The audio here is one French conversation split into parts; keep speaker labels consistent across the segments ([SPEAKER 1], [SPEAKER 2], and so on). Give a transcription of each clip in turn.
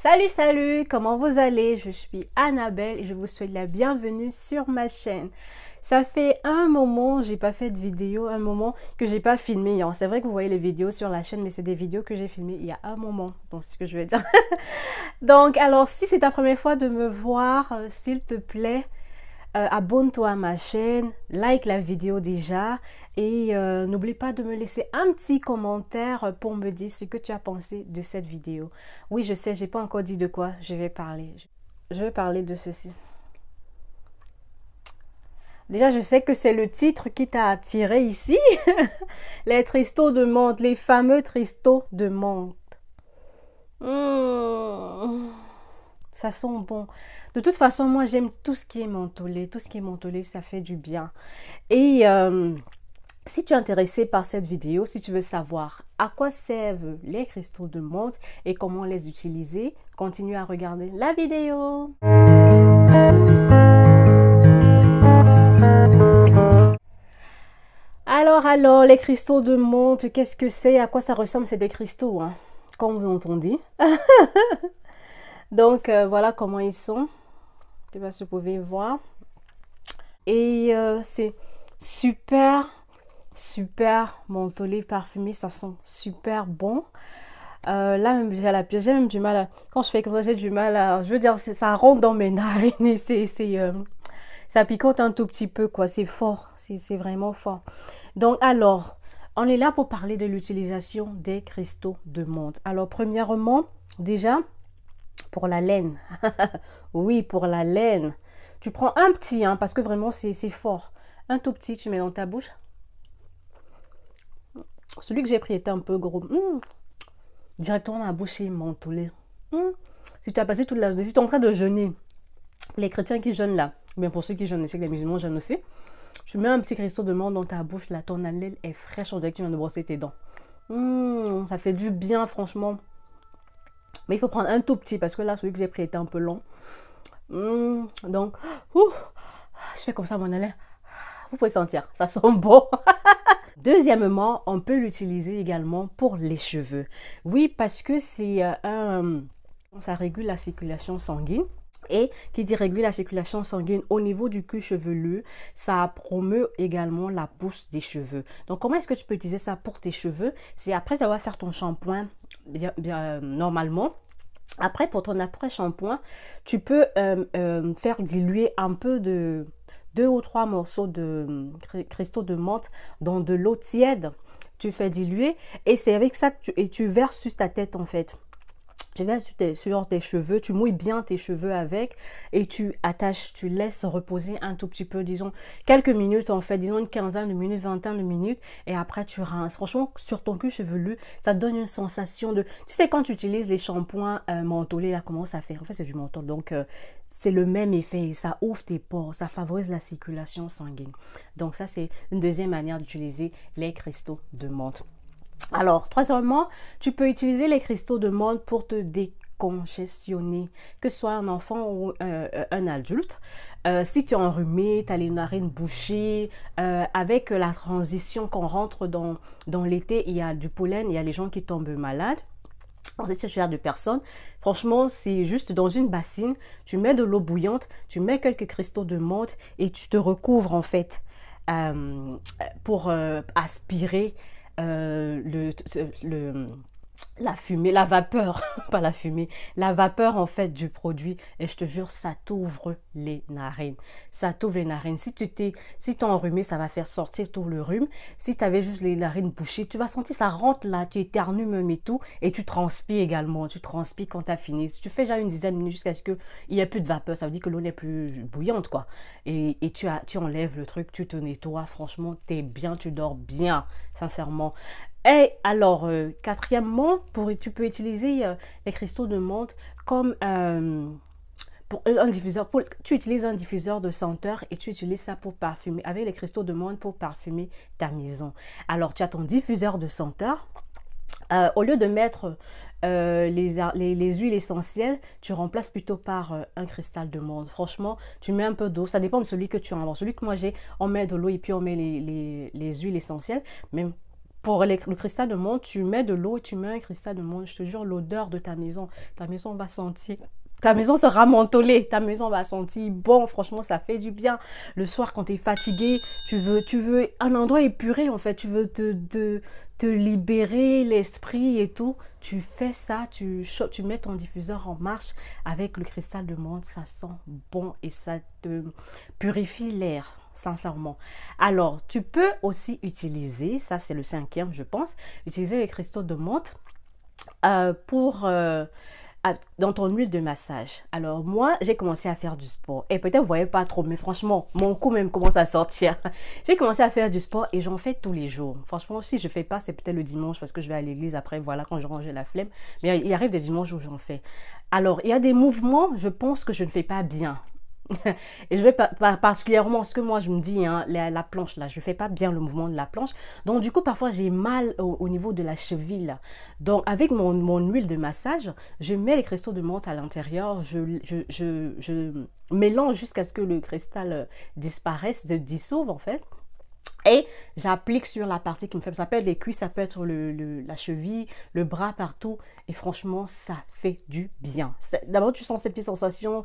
[SPEAKER 1] Salut, salut, comment vous allez? Je suis Annabelle et je vous souhaite la bienvenue sur ma chaîne. Ça fait un moment, j'ai pas fait de vidéo, un moment que j'ai pas filmé. C'est vrai que vous voyez les vidéos sur la chaîne, mais c'est des vidéos que j'ai filmées il y a un moment. Donc, c'est ce que je veux dire. Donc, alors, si c'est ta première fois de me voir, s'il te plaît, abonne-toi à ma chaîne, like la vidéo déjà et n'oublie pas de me laisser un petit commentaire pour me dire ce que tu as pensé de cette vidéo. Oui, je sais, j'ai pas encore dit de quoi je vais parler. Je vais parler de ceci. Déjà, je sais que c'est le titre qui t'a attiré ici. Les tristos de menthe, les fameux tristos de menthe. Mmh. Ça sent bon. De toute façon, moi, j'aime tout ce qui est mentholé. Tout ce qui est mentholé, ça fait du bien. Et si tu es intéressé par cette vidéo, si tu veux savoir à quoi servent les cristaux de menthe et comment les utiliser, continue à regarder la vidéo. Alors, les cristaux de menthe, qu'est-ce que c'est? À quoi ça ressemble? C'est des cristaux, hein, comme vous entendez. Donc, voilà comment ils sont. Tu vas se pouvez voir. Et c'est super mentholé, parfumé. Ça sent super bon. Là, même, j'ai même du mal à... Quand je fais comme ça, j'ai du mal à... Je veux dire, ça rentre dans mes narines et ça picote un tout petit peu, quoi. C'est fort. C'est vraiment fort. Donc, alors, on est là pour parler de l'utilisation des cristaux de menthe. Alors, premièrement, déjà, pour la laine. Oui, pour la laine. Tu prends un petit, hein, parce que vraiment, c'est fort. Un tout petit, tu mets dans ta bouche. Celui que j'ai pris était un peu gros. Directement dans la bouche, il mentholé. Si tu as passé toute la journée, si tu es en train de jeûner, pour les chrétiens qui jeûnent là, ou bien pour ceux qui jeûnent, je sais que les musulmans jeûnent aussi, tu mets un petit cristaux de menthe dans ta bouche, là, ton haleine est fraîche, on dirait que tu viens de brosser tes dents. Ça fait du bien, franchement. Mais il faut prendre un tout petit, parce que là, celui que j'ai pris était un peu long. Donc, je fais comme ça mon haleine. Vous pouvez sentir, ça sent bon. Deuxièmement, on peut l'utiliser également pour les cheveux. Oui, parce que ça régule la circulation sanguine. Et qui dit réguler la circulation sanguine au niveau du cuir chevelu, ça promeut également la pousse des cheveux. Donc, comment est-ce que tu peux utiliser ça pour tes cheveux? C'est après avoir fait ton shampoing normalement. Après, pour ton après-shampoing, tu peux faire diluer un peu de 2 ou 3 morceaux de cristaux de menthe dans de l'eau tiède. Tu fais diluer et c'est avec ça que tu verses sur ta tête en fait. Tu verses sur tes cheveux, tu mouilles bien tes cheveux avec et tu attaches, tu laisses reposer un tout petit peu, disons quelques minutes en fait, disons une quinzaine de minutes, vingtaine de minutes et après tu rinces. Franchement, sur ton cuir chevelu, ça donne une sensation de... Tu sais quand tu utilises les shampoings mentholés, là, comment ça fait? En fait, c'est du menthol, donc c'est le même effet, ça ouvre tes pores, ça favorise la circulation sanguine. Donc ça, c'est une deuxième manière d'utiliser les cristaux de menthe. Alors, troisièmement, tu peux utiliser les cristaux de menthe pour te décongestionner, que ce soit un enfant ou un adulte. Si tu es enrhumé, tu as les narines bouchées, avec la transition qu'on rentre dans l'été, il y a du pollen, il y a les gens qui tombent malades. Dans cette situation de personnes, franchement, c'est juste dans une bassine, tu mets de l'eau bouillante, tu mets quelques cristaux de menthe et tu te recouvres en fait pour aspirer la fumée, la vapeur, pas la fumée, la vapeur en fait du produit et je te jure, ça t'ouvre les narines. Ça t'ouvre les narines. Si t'es enrhumé, ça va faire sortir tout le rhume. Si tu avais juste les narines bouchées, tu vas sentir ça rentre là, tu éternues même et tout et tu transpires également. Tu transpires quand tu as fini. Si tu fais déjà une dizaine de minutes jusqu'à ce qu'il n'y ait plus de vapeur, ça veut dire que l'eau n'est plus bouillante quoi. Et tu enlèves le truc, tu te nettoies. Franchement, t'es bien, tu dors bien, sincèrement. Et alors, quatrièmement, tu peux utiliser les cristaux de menthe comme pour un diffuseur. Tu utilises un diffuseur de senteur et tu utilises ça pour parfumer, avec les cristaux de menthe pour parfumer ta maison. Alors, tu as ton diffuseur de senteur. Au lieu de mettre les huiles essentielles, tu remplaces plutôt par un cristal de menthe. Franchement, tu mets un peu d'eau. Ça dépend de celui que tu as. Celui que moi j'ai, on met de l'eau et puis on met les huiles essentielles. Même pour le cristal de menthe, tu mets de l'eau et tu mets un cristal de menthe. Je te jure, l'odeur de ta maison va sentir. Ta maison sera mentholée, ta maison va sentir bon, franchement ça fait du bien. Le soir quand tu es fatigué, tu veux un endroit épuré en fait, tu veux te libérer l'esprit et tout. Tu fais ça, tu mets ton diffuseur en marche avec le cristal de menthe, ça sent bon et ça te purifie l'air. Sincèrement. Alors, tu peux aussi utiliser, ça c'est le cinquième je pense, utiliser les cristaux de menthe dans ton huile de massage. Alors moi, j'ai commencé à faire du sport. Et peut-être vous voyez pas trop, mais franchement, mon cou même commence à sortir. J'ai commencé à faire du sport et j'en fais tous les jours. Franchement, si je fais pas, c'est peut-être le dimanche parce que je vais à l'église après, voilà, quand je range la flemme. Mais il arrive des dimanches où j'en fais. Alors, il y a des mouvements, je pense que je ne fais pas bien. Et je vais particulièrement ce que moi je me dis, hein, la planche là, je fais pas bien le mouvement de la planche. Donc du coup, parfois j'ai mal au niveau de la cheville là. Donc avec mon huile de massage, je mets les cristaux de menthe à l'intérieur, je mélange jusqu'à ce que le cristal disparaisse, se dissolve en fait. Et j'applique sur la partie qui me fait, ça peut être les cuisses, ça peut être la cheville, le bras, partout. Et franchement, ça fait du bien. D'abord, tu sens ces petites sensations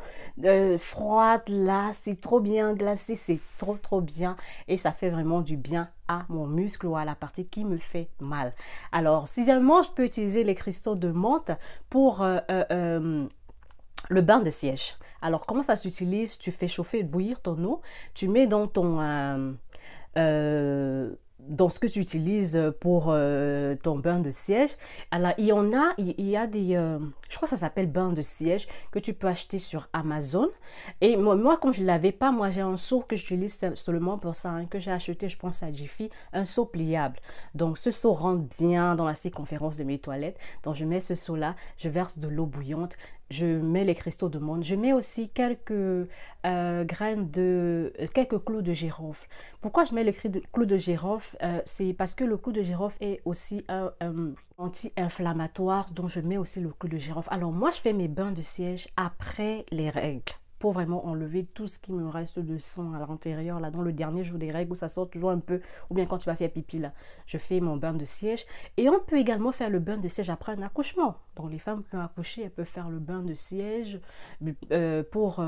[SPEAKER 1] froides, là, c'est trop bien glacé, c'est trop bien. Et ça fait vraiment du bien à mon muscle ou à la partie qui me fait mal. Alors, sixièmement, je peux utiliser les cristaux de menthe pour le bain de siège. Alors, comment ça s'utilise? Tu fais chauffer et bouillir ton eau, tu mets dans dans ce que tu utilises pour ton bain de siège. Alors, il y a des, je crois que ça s'appelle bain de siège que tu peux acheter sur Amazon. Et moi comme je ne l'avais pas, moi j'ai un seau que j'utilise seulement pour ça, hein, que j'ai acheté, je pense à Jiffy, un seau pliable. Donc, ce seau rentre bien dans la circonférence de mes toilettes. Donc, je mets ce seau-là, je verse de l'eau bouillante, je mets les cristaux de menthe. Je mets aussi quelques quelques clous de girofle. Pourquoi je mets le clou de girofle? C'est parce que le clou de girofle est aussi un anti-inflammatoire, donc je mets aussi le clou de girofle. Alors moi, je fais mes bains de siège après les règles, pour vraiment enlever tout ce qui me reste de sang à l'intérieur, là, dans le dernier jour des règles, où ça sort toujours un peu, ou bien quand tu vas faire pipi, là, je fais mon bain de siège. Et on peut également faire le bain de siège après un accouchement. Donc, les femmes qui ont accouché, elles peuvent faire le bain de siège pour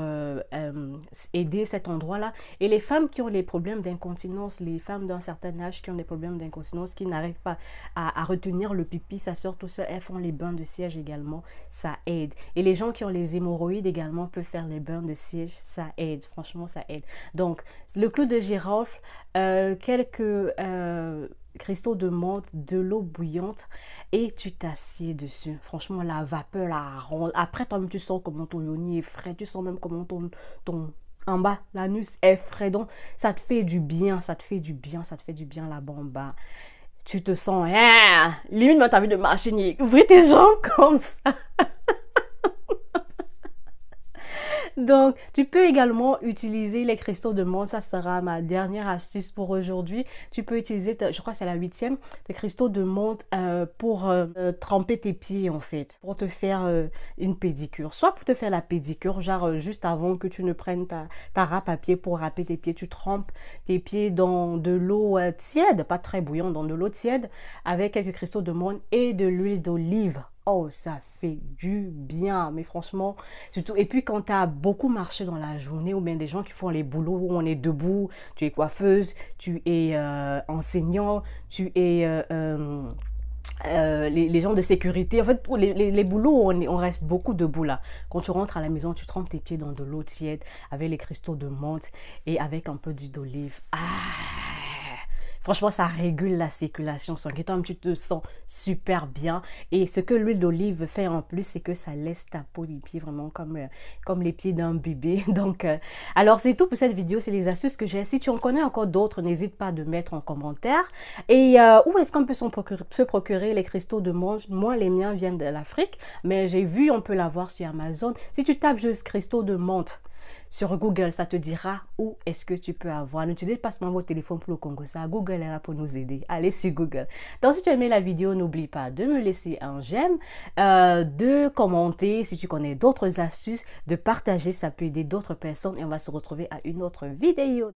[SPEAKER 1] aider cet endroit-là. Et les femmes qui ont les problèmes d'incontinence, les femmes d'un certain âge qui ont des problèmes d'incontinence, qui n'arrivent pas à retenir le pipi, ça sort tout seul, elles font les bains de siège également, ça aide. Et les gens qui ont les hémorroïdes également peuvent faire les bains de siège, ça aide, franchement ça aide. Donc le clou de girofle, quelques cristaux de menthe, de l'eau bouillante et tu t'assieds dessus. Franchement la vapeur, la ronde. Après toi-même tu sens comment ton yoni est frais, tu sens même comment ton en bas, l'anus est frais. Donc ça te fait du bien, ça te fait du bien, ça te fait du bien là-bas en bas. Tu te sens, limite tu as envie de marcher, ouvrir tes jambes comme ça. Donc, tu peux également utiliser les cristaux de menthe. Ça sera ma dernière astuce pour aujourd'hui. Tu peux utiliser, je crois que c'est la 8e, les cristaux de menthe pour tremper tes pieds en fait. Pour te faire une pédicure. Soit pour te faire la pédicure, genre juste avant que tu ne prennes ta râpe à pied pour râper tes pieds. Tu trempes tes pieds dans de l'eau tiède, pas très bouillante, dans de l'eau tiède avec quelques cristaux de menthe et de l'huile d'olive. Oh, ça fait du bien, mais franchement, surtout, et puis quand tu as beaucoup marché dans la journée, ou bien des gens qui font les boulots où on est debout, tu es coiffeuse, tu es enseignant, tu es les gens de sécurité, en fait, les boulots où on reste beaucoup debout là. Quand tu rentres à la maison, tu trempes tes pieds dans de l'eau tiède avec les cristaux de menthe et avec un peu d'huile d'olive. Ah! Franchement, ça régule la circulation sanguine. Tu te sens super bien. Et ce que l'huile d'olive fait en plus, c'est que ça laisse ta peau des pieds vraiment comme les pieds d'un bébé. Donc, alors c'est tout pour cette vidéo. C'est les astuces que j'ai. Si tu en connais encore d'autres, n'hésite pas à mettre en commentaire. Et où est-ce qu'on peut se procurer les cristaux de menthe? Moi, les miens viennent de l'Afrique, mais j'ai vu, on peut l'avoir sur Amazon. Si tu tapes juste cristaux de menthe sur Google, ça te dira où est-ce que tu peux avoir. N'utilisez pas seulement votre téléphone pour le Congo, ça. Google est là pour nous aider. Allez sur Google. Donc, si tu as aimé la vidéo, n'oublie pas de me laisser un j'aime, de commenter si tu connais d'autres astuces, de partager, ça peut aider d'autres personnes et on va se retrouver à une autre vidéo.